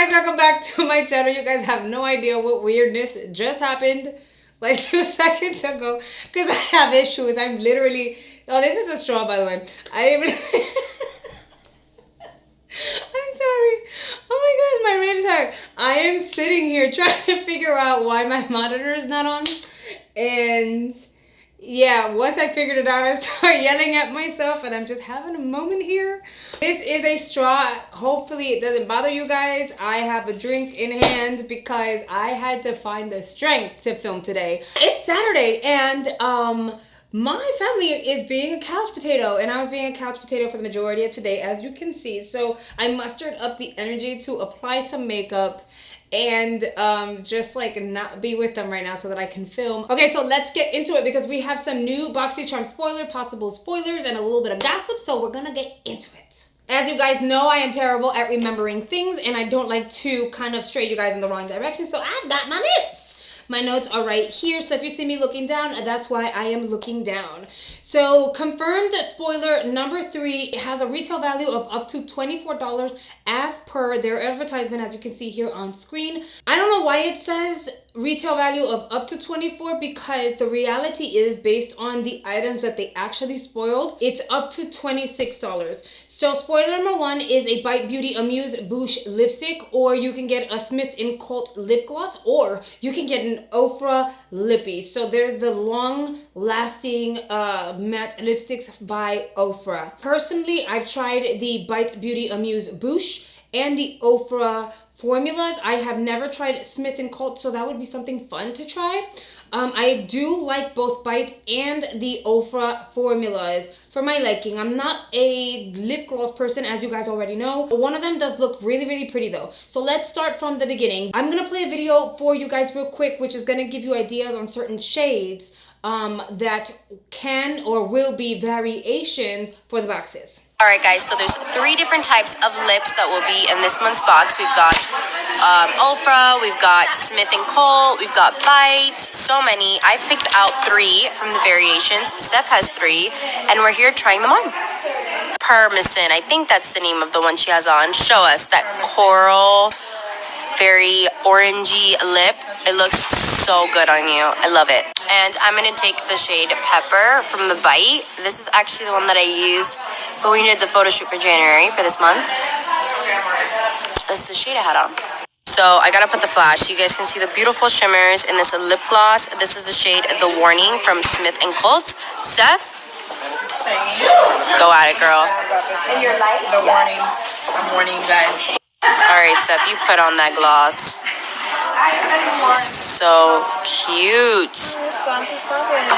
guys, welcome back to my channel. You guys have no idea what weirdness just happened like 2 seconds ago because I have issues. I'm literally, oh, this is a straw, by the way. I'm sorry. Oh my god, my ribs hurt. I am sitting here trying to figure out why my monitor is not on, and yeah, once I figured it out, I started yelling at myself, and I'm just having a moment here. This is a straw. Hopefully it doesn't bother you guys. I have a drink in hand because I had to find the strength to film today. It's Saturday, and my family is being a couch potato, and I was being a couch potato for the majority of today, as you can see. So I mustered up the energy to apply some makeup and just like not be with them right now so that I can film. Okay, so let's get into it because we have some new Boxycharm spoiler, possible spoilers, and a little bit of gossip, so we're gonna get into it. As you guys know, I am terrible at remembering things, and I don't like to kind of stray you guys in the wrong direction, so I've got my notes. My notes are right here, so if you see me looking down, that's why I am looking down. So confirmed spoiler number 3, it has a retail value of up to $24 as per their advertisement, as you can see here on screen. I don't know why it says retail value of up to $24 because the reality is, based on the items that they actually spoiled, it's up to $26. So spoiler number 1 is a Bite Beauty Amuse Bouche lipstick, or you can get a Smith & Colt lip gloss, or you can get an Ofra lippy. So they're the long-lasting matte lipsticks by Ofra. Personally, I've tried the Bite Beauty Amuse Bouche and the Ofra formulas. I have never tried Smith & Colt, so that would be something fun to try. I do like both Bite and the Ofra formulas for my liking. I'm not a lip gloss person, as you guys already know. One of them does look really, really pretty though. So let's start from the beginning. I'm gonna play a video for you guys real quick, which is gonna give you ideas on certain shades that can or will be variations for the boxes. Alright guys, so there's 3 different types of lips that will be in this month's box. We've got Ofra, we've got Smith & Colt, we've got Bite, so many. I've picked out 3 from the variations. Steph has 3, and we're here trying them on. Permison, I think that's the name of the one she has on. Show us that coral, very orangey lip. It looks so good on you. I love it. And I'm going to take the shade Pepper from the Bite. This is actually the one that I used when we did the photo shoot for January for this month. That's the shade I had on. So I got to put the flash. You guys can see the beautiful shimmers in this lip gloss. This is the shade The Warning from Smith & Colt. Steph? Go at it, girl. And your light? The warning. I'm warning you guys. All right, Steph, you put on that gloss. So cute.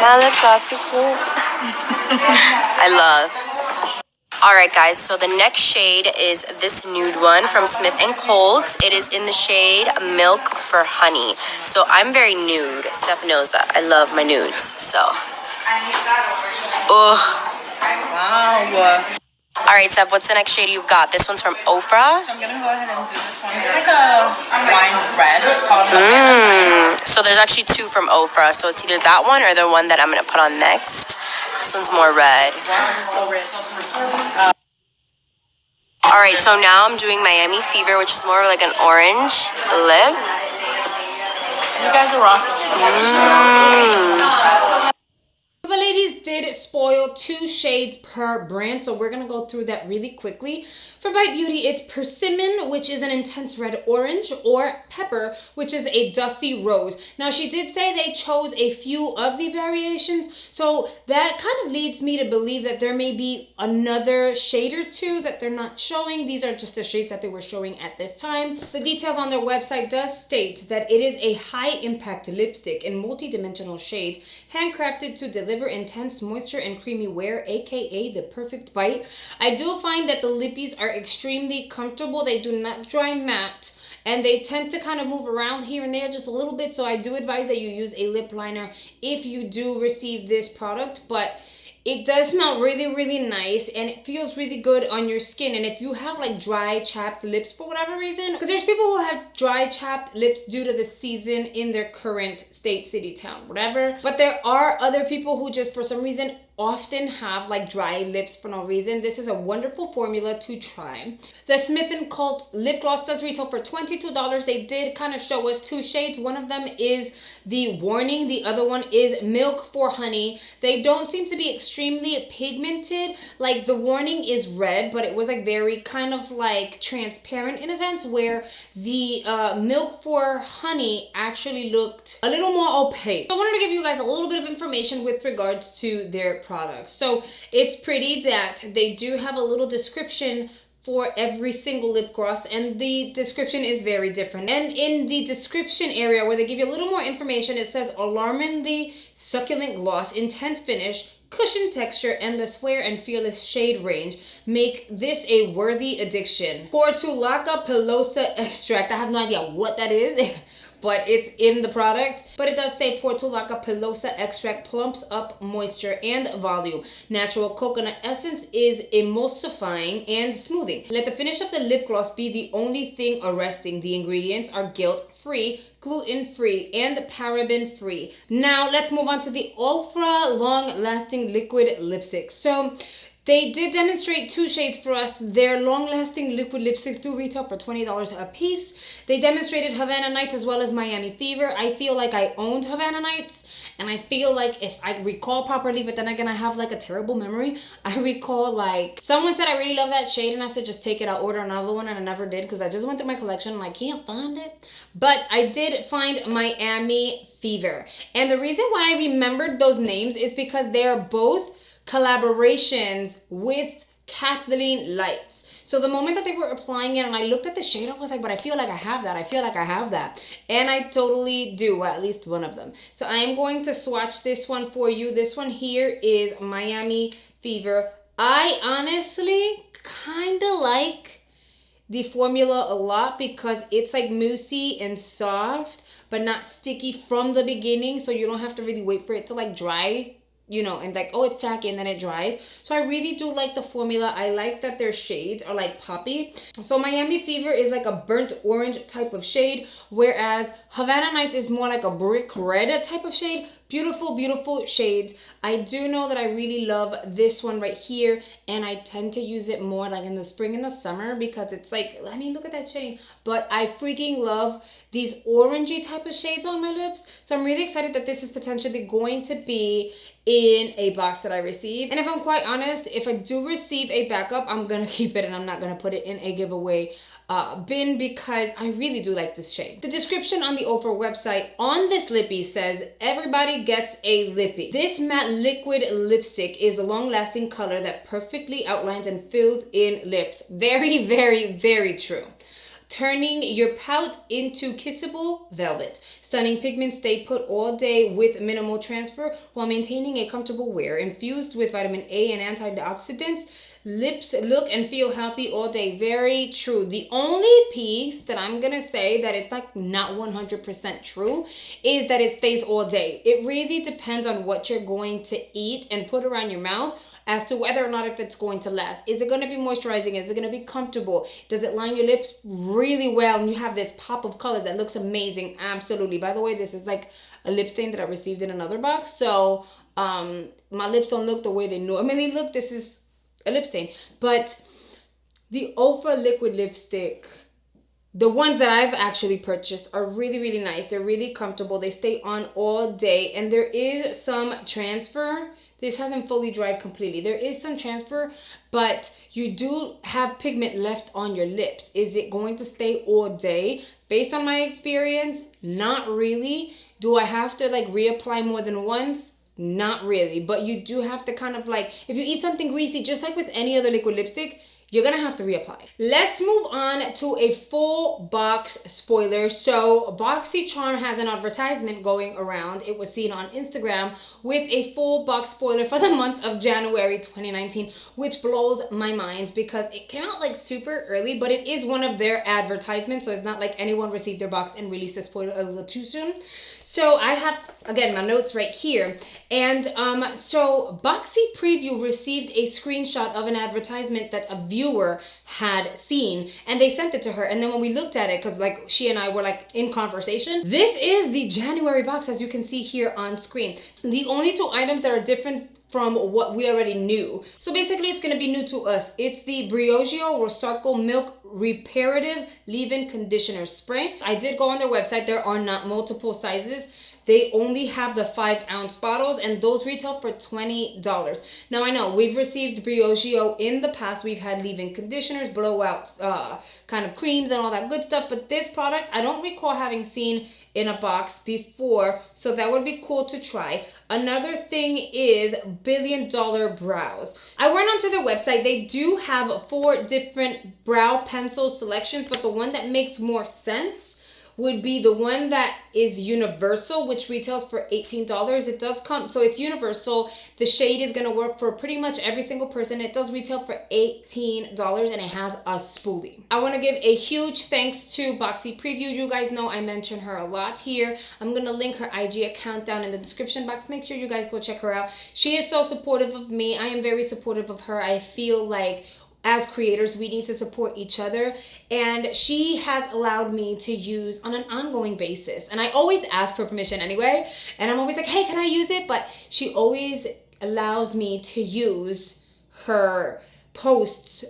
My lip gloss be cool. I love. All right, guys, so the next shade is this nude one from Smith & Colt. It is in the shade Milk for Honey. So I'm very nude. Steph knows that. I love my nudes, so. Oh. Wow. All right, Steph, what's the next shade you've got? This one's from Ofra. So I'm going to go ahead and do this one. It's like a wine red. It's called So there's actually 2 from Ofra. So it's either that one or the one that I'm going to put on next. This one's more red. So rich. All right, so now I'm doing Miami Fever, which is more like an orange lip. You guys are rocking. So the ladies did spoil 2 shades per brand, so we're gonna go through that really quickly. For Bite Beauty, it's Persimmon, which is an intense red orange, or Pepper, which is a dusty rose. Now, she did say they chose a few of the variations, so that kind of leads me to believe that there may be another shade or 2 that they're not showing. These are just the shades that they were showing at this time. The details on their website does state that it is a high-impact lipstick in multi-dimensional shades, handcrafted to deliver intense moisture and creamy wear, aka the perfect bite. I do find that the lippies are extremely comfortable. They do not dry matte, and they tend to kind of move around here and there just a little bit, so I do advise that you use a lip liner if you do receive this product. But it does smell really, really nice, and it feels really good on your skin. And if you have like dry, chapped lips for whatever reason, because there's people who have dry, chapped lips due to the season in their current state, city, town, whatever. But there are other people who just for some reason often have like dry lips for no reason, this is a wonderful formula to try. The Smith & Cult lip gloss does retail for $22. They did kind of show us two shades. One of them is the Warning. The other one is Milk for Honey. They don't seem to be extremely pigmented. Like the Warning is red, but it was like very kind of like transparent in a sense, where the Milk for Honey actually looked a little more opaque. So I wanted to give you guys a little bit of information with regards to their products. So it's pretty that they do have a little description for every single lip gloss, and the description is very different. And in the description area where they give you a little more information, it says alarmingly succulent gloss, intense finish, cushion texture, and the Swear and Fearless shade range make this a worthy addiction. Portulaca pilosa extract, I have no idea what that is, but it's in the product. But it does say Portulaca pilosa extract plumps up moisture and volume. Natural coconut essence is emulsifying and smoothing. Let the finish of the lip gloss be the only thing arresting. The ingredients are guilt-free, gluten-free, and paraben-free. Now let's move on to the Ultra long-lasting liquid lipstick. So they did demonstrate two shades for us. Their long-lasting liquid lipsticks do retail for $20 a piece. They demonstrated Havana Nights as well as Miami Fever. I feel like I owned Havana Nights, and I feel like if I recall properly, but then again, I have like a terrible memory. I recall like someone said I really love that shade, and I said just take it, I'll order another one, and I never did because I just went through my collection and I can't find it. But I did find Miami Fever. And the reason why I remembered those names is because they are both collaborations with Kathleen Lights. So the moment that they were applying it and I looked at the shade, I was like, but I feel like I have that. I feel like I have that. And I totally do, well, at least one of them. So I am going to swatch this one for you. This one here is Miami Fever. I honestly kind of like the formula a lot because it's like moussey and soft, but not sticky from the beginning. So you don't have to really wait for it to like dry, you know, and like, oh, it's tacky and then it dries. So I really do like the formula. I like that their shades are like poppy. So Miami Fever is like a burnt orange type of shade, whereas Havana Nights is more like a brick red type of shade. Beautiful, beautiful shades. I do know that I really love this one right here, and I tend to use it more like in the spring and the summer because it's like, I mean, look at that shade. But I freaking love these orangey type of shades on my lips. So I'm really excited that this is potentially going to be in a box that I receive. And if I'm quite honest, if I do receive a backup, I'm gonna keep it and I'm not gonna put it in a giveaway bin because I really do like this shade. The description on the Ofra website on this lippy says, everybody gets a lippy. This matte liquid lipstick is a long-lasting color that perfectly outlines and fills in lips. Very, very, very true. Turning your pout into kissable velvet. Stunning pigments stay put all day with minimal transfer while maintaining a comfortable wear. Infused with vitamin A and antioxidants, lips look and feel healthy all day. Very true. The only piece that I'm gonna say that it's like not 100% true is that it stays all day. It really depends on what you're going to eat and put around your mouth as to whether or not if it's going to last. Is it going to be moisturizing? Is it going to be comfortable? Does it line your lips really well and you have this pop of color that looks amazing? Absolutely. By the way, this is like a lip stain that I received in another box. So my lips don't look the way they normally look. This is a lip stain. But the Ofra liquid lipstick, the ones that I've actually purchased, are really, really nice. They're really comfortable. They stay on all day. And there is some transfer. This hasn't fully dried completely. There is some transfer, but you do have pigment left on your lips. Is it going to stay all day? Based on my experience, not really. Do I have to like reapply more than once? Not really. But you do have to kind of like, if you eat something greasy, just like with any other liquid lipstick, you're gonna have to reapply. Let's move on to a full box spoiler. So Boxycharm has an advertisement going around. It was seen on Instagram with a full box spoiler for the month of January 2019, which blows my mind because it came out like super early, but it is one of their advertisements. So it's not like anyone received their box and released the spoiler a little too soon. So I have, again, my notes right here. And so Boxy Preview received a screenshot of an advertisement that a viewer had seen, and they sent it to her. And then when we looked at it, because like she and I were like in conversation, this is the January box, as you can see here on screen. The only two items that are different from what we already knew. So basically it's gonna be new to us. It's the Briogeo Rosarco Milk Reparative Leave-In Conditioner Spray. I did go on their website. There are not multiple sizes. They only have the 5-ounce bottles, and those retail for $20. Now I know we've received Briogeo in the past. We've had leave-in conditioners, blowout kind of creams and all that good stuff, but this product I don't recall having seen in a box before, so that would be cool to try. Another thing is $Billion Brows. I went onto their website. They do have 4 different brow pencil selections, but the one that makes more sense would be the one that is universal, which retails for $18. It does come, so it's universal. The shade is gonna work for pretty much every single person. It does retail for $18 and it has a spoolie. I wanna give a huge thanks to Boxy Preview. You guys know I mention her a lot here. I'm gonna link her IG account down in the description box. Make sure you guys go check her out. She is so supportive of me. I am very supportive of her. I feel like as creators, we need to support each other. And she has allowed me to use on an ongoing basis. And I always ask for permission anyway. And I'm always like, hey, can I use it? But she always allows me to use her posts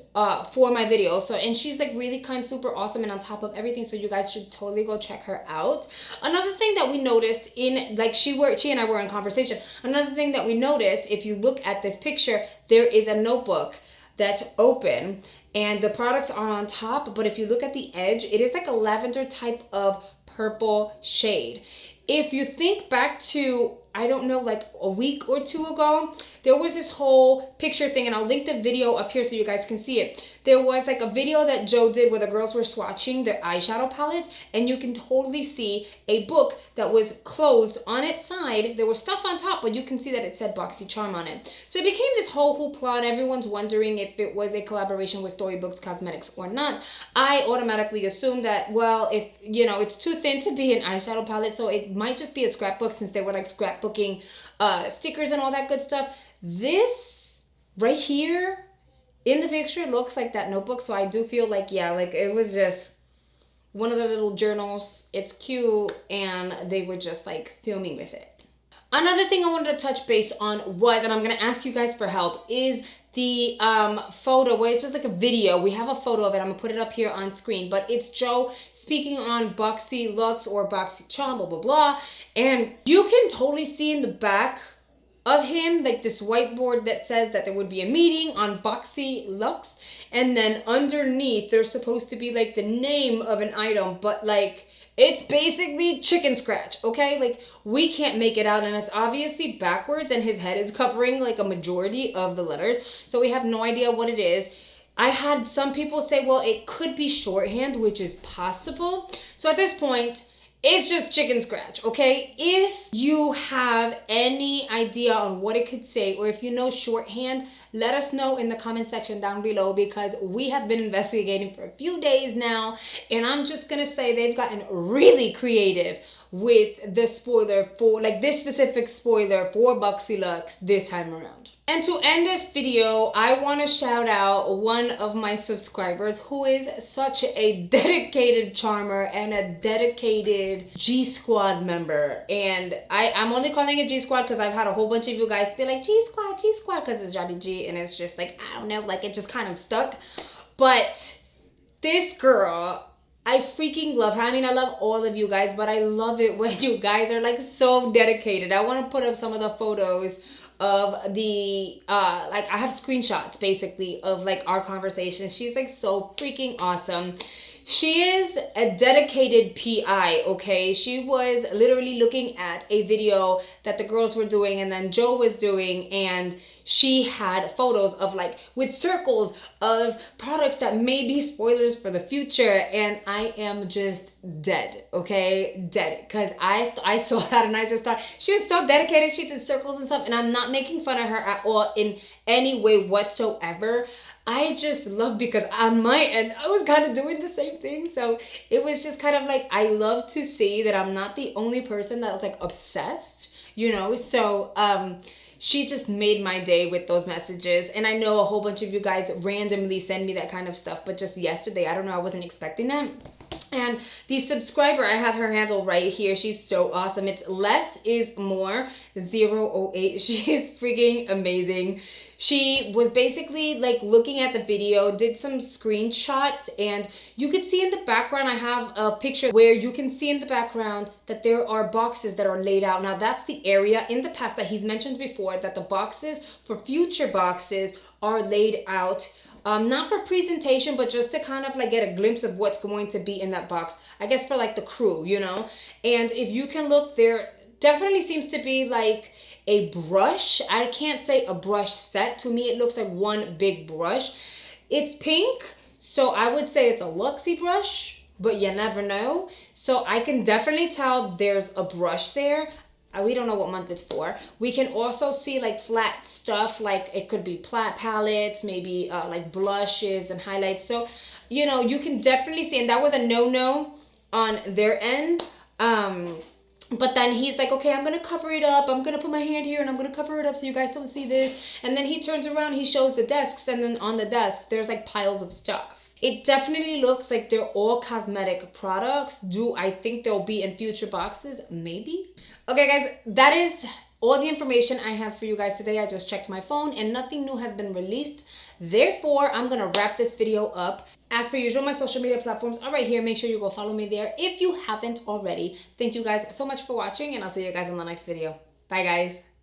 for my videos. So, and she's like really kind, super awesome, and on top of everything. So you guys should totally go check her out. Another thing that we noticed in, like, she and I were in conversation. Another thing that we noticed, if you look at this picture, there is a notebook that's open and the products are on top, but if you look at the edge, it is like a lavender type of purple shade. If you think back to, I don't know, like a week or 2 ago, there was this whole picture thing, and I'll link the video up here so you guys can see it. There was like a video that Joe did where the girls were swatching their eyeshadow palettes, and you can totally see a book that was closed on its side. There was stuff on top, but you can see that it said Boxycharm on it. So it became this whole hoopla, and everyone's wondering if it was a collaboration with Storybooks Cosmetics or not. I automatically assumed that, well, if, you know, it's too thin to be an eyeshadow palette, so it might just be a scrapbook, since they were like scrapbooking stickers and all that good stuff. This right here in the picture looks like that notebook, so I do feel like, yeah, like it was just one of the little journals. It's cute, and they were just like filming with it. Another thing I wanted to touch base on was, and I'm gonna ask you guys for help, is the photo where it's just like a video. We have a photo of it. I'm gonna put it up here on screen, but it's Joe speaking on Boxyluxe or Boxycharm, blah, blah, blah. And you can totally see in the back of him, like this whiteboard that says that there would be a meeting on Boxyluxe. And then underneath, there's supposed to be like the name of an item, but like, it's basically chicken scratch, okay? Like, we can't make it out, and it's obviously backwards, and his head is covering like a majority of the letters. So we have no idea what it is. I had some people say, well, it could be shorthand, which is possible. So at this point, it's just chicken scratch, okay? If you have any idea on what it could say, or if you know shorthand, let us know in the comment section down below, because we have been investigating for a few days now, and I'm just gonna say they've gotten really creative with the spoiler for, like, this specific spoiler for Boxyluxe this time around. And to end this video, I want to shout out one of my subscribers who is such a dedicated charmer and a dedicated G Squad member. And I'm only calling it G Squad because I've had a whole bunch of you guys be like, G Squad, because it's Johnny G, and it's just like, I don't know, like it just kind of stuck. But this girl, I freaking love her. I mean, I love all of you guys, but I love it when you guys are like so dedicated. I want to put up some of the photos of the like, I have screenshots basically of like our conversation. She's like so freaking awesome. She is a dedicated PI, okay? She was literally looking at a video that the girls were doing and then Joe was doing, and she had photos of like with circles of products that may be spoilers for the future, and I am just dead, okay? Dead, because I saw that and I just thought she was so dedicated. She did circles and stuff, and I'm not making fun of her at all in any way whatsoever. I just love, because on my end, I was kind of doing the same thing. So it was just kind of like, I love to see that I'm not the only person that was like obsessed, you know? So she just made my day with those messages. And I know a whole bunch of you guys randomly send me that kind of stuff, but just yesterday, I don't know, I wasn't expecting that. And the subscriber, I have her handle right here. She's so awesome. It's Less Is More 008. She is freaking amazing. She was basically like looking at the video, did some screenshots, and you could see in the background, I have a picture where you can see in the background that there are boxes that are laid out. Now that's the area in the past that he's mentioned before, that the boxes for future boxes are laid out. Not for presentation, but just to kind of like get a glimpse of what's going to be in that box. I guess for like the crew, you know? And if you can look, there definitely seems to be like a brush. I can't say a brush set. To me, it looks like one big brush. It's pink, so I would say it's a Luxie brush, but you never know. So I can definitely tell there's a brush there. We don't know what month it's for. We can also see like flat stuff, like it could be palettes, maybe like blushes and highlights. So, you know, you can definitely see, and that was a no-no on their end. But then he's like, okay, I'm going to cover it up. I'm going to put my hand here and I'm going to cover it up so you guys don't see this. And then he turns around, he shows the desks, and then on the desk, there's like piles of stuff. It definitely looks like they're all cosmetic products. Do I think they'll be in future boxes? Maybe. Okay, guys, that is all the information I have for you guys today. I just checked my phone and nothing new has been released. Therefore, I'm going to wrap this video up. As per usual, my social media platforms are right here. Make sure you go follow me there if you haven't already. Thank you guys so much for watching, and I'll see you guys in the next video. Bye, guys.